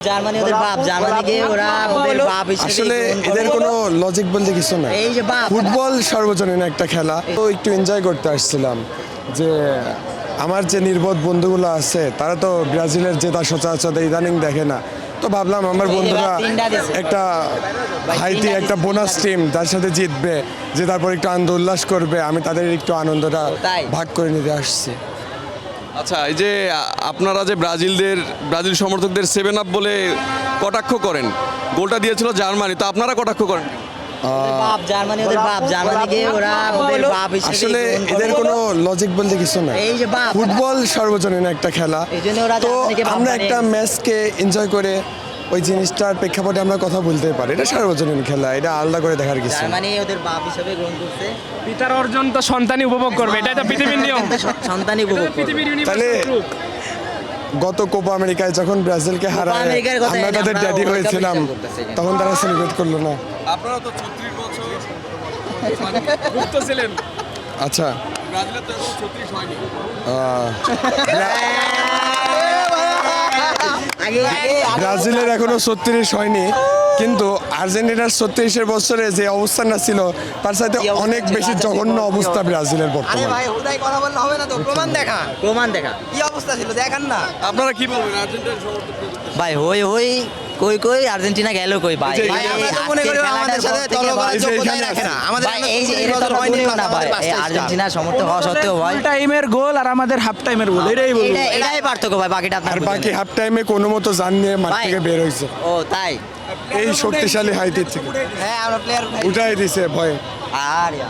Germany ওদের বাপ, জার্মানিকে ওরা ওদের বাপ হিসেবে আসলে এদের কোনো লজিক বলতে কিছু না। এই যে বাপ ফুটবল সর্বজনীন একটা খেলা, তো একটু এনজয় করতে আসছিলাম। যে আমার যে নির্বোধ বন্ধুগুলো আছে তারা তো ব্রাজিলের জেতা সচরাচর ইদানিং দেখে না, তো ভাবলাম আমার বন্ধুরা একটা হাইতি একটা বোনাস টিম তার সাথে জিতবে, যে তারপর একটু আনন্দ উল্লাস করবে, আমি তাদের একটু আনন্দটা ভাগ করে নিতে আসছি। আচ্ছা, এই যে আপনারা যে ব্রাজিল সমর্থকদের 7 আপ বলে কটাক্ষ করেন, গোলটা দিয়েছিল জার্মানি, তো আপনারা কটাক্ষ করেন? বাপ, জার্মানি ওদের বাপ, জার্মানিকে ওরা ওদের বাপ হিসেবে আসলে এদের কোনো লজিক বলতে কিছু না। এই যে বাপ ফুটবল সর্বজনীন একটা খেলা, এইজন্য ওরা তো জার্মানিকে বাপ আমরা বানিয়ে একটা দিয়েছে। ম্যাচকে এনজয় করে ওই জিনিসটার প্রেক্ষাপটে আমরা কথা বলতে পারি। এটা সার্বজনীন খেলা, এটা আলাদা করে দেখার কিছু না। জার্মানি ওদের বাপ হিসেবে গ্রহণ করছে, পিতার অর্জন তো সন্তানই উপভোগ করবে, এটাই তো পৃথিবীর নিয়ম। সন্তানই উপভোগ করবে। পৃথিবীর তাহলে ইউনিভার্সাল ট্রুথ। গত কোপা আমেরিকায় যখন ব্রাজিলকে হারায় আমেরিকার কথা আমরা তাদের আমরা ড্যাডি ওরা হয়েছিলাম, বিচার করতেছি। তখন তারা সেলিব্রেট করলো না। আপনারা তো 36 বছর গুপ্ত ছিলেন। আচ্ছা, ব্রাজিলের তো এখন 36 হয়নি। ব্রাজিলের এখনো 36 হয়নি, কিন্তু আর্জেন্টিনার 36 বছরে যে অবস্থানটা ছিল তার সাথে অনেক বেশি জঘন্য অবস্থা ব্রাজিলের আরে বর্তমানে। ভাই হুদাই কথা বললে হবে না তো, প্রমাণ দেখা। প্রমাণ দেখা। কি অবস্থা ছিল দেখান না। আপনারা কি বলবেন আর্জেন্টিনার সমর্থকদের? ভাই হই হই কই কই আর্জেন্টিনা গেল কই ভাই এই যে- ভাই আমরা তো মনে করি আমাদের সাথে তর্ক করার এই যে যোগ্যতাই এখানে রাখে না। আছে। আমাদের ভাই এই যে এটা তো হয়নি বলিও না ভাই, আমাদের এই 5টা আর্জেন্টিনার সমর্থক হওয়া সত্ত্বেও ভাই ফুল টাইমের গোল আর আমাদের হাফ টাইমের গোল, এটাই বলবো। এটাই পার্থক্য ভাই, বাকিটা আপনার আর বুঝে বাকি নেই। হাফ টাইমে কোনো মতো জান নিয়ে মাঠ ভাই। থেকে বের হয়েছে ও তাই এই শক্তিশালী হাইতির থেকে, হ্যাঁ আমরা প্লেয়ার উঠাই দিছে ভয়। আর আল্লাহ।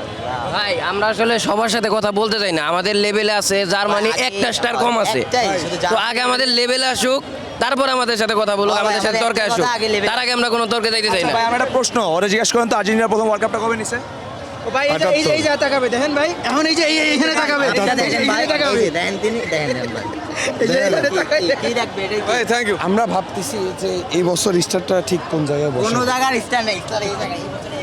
ভাই আমরা আসলে সবার সাথে কথা বলতে চাই না, আমাদের লেভেলে আছে জার্মানি একটা স্টার কম আছে, একটাই, শুধু তো আগে আমাদের লেভেলে আসুক, তারপর আমাদের সাথে কথা বলুক, ভাই, আমাদের সাথে আমাদের তর্কে একটা আসুক, কথা আগে level- তার আগে আমরা কোনো তর্কে যাইতে চাই না। ভাই আমার একটা প্রশ্ন, ওরা জিজ্ঞেস করেন তো আর্জেন্টিনা প্রথম ওয়ার্ল্ড কাপটা কবে নিছে? ভাই এই যে তাকাবে দেখেন ভাই, এখন এই যে এইখানে তাকাবে, এটা দেখেন ভাই, তাকাবে। এই যে দেখেন তিনি দেখেন ভাই। এই যে এইখানে তাকাবে। কি রাখবে এটাই ভাই থ্যাংক ইউ। আমরা ভাবতেছি যে এই বছর স্টারটা ঠিক কোন জায়গায় বসে। কোনো জায়গার স্ট্যান্ড নেই, স্টার এই জায়গায় এই বছরে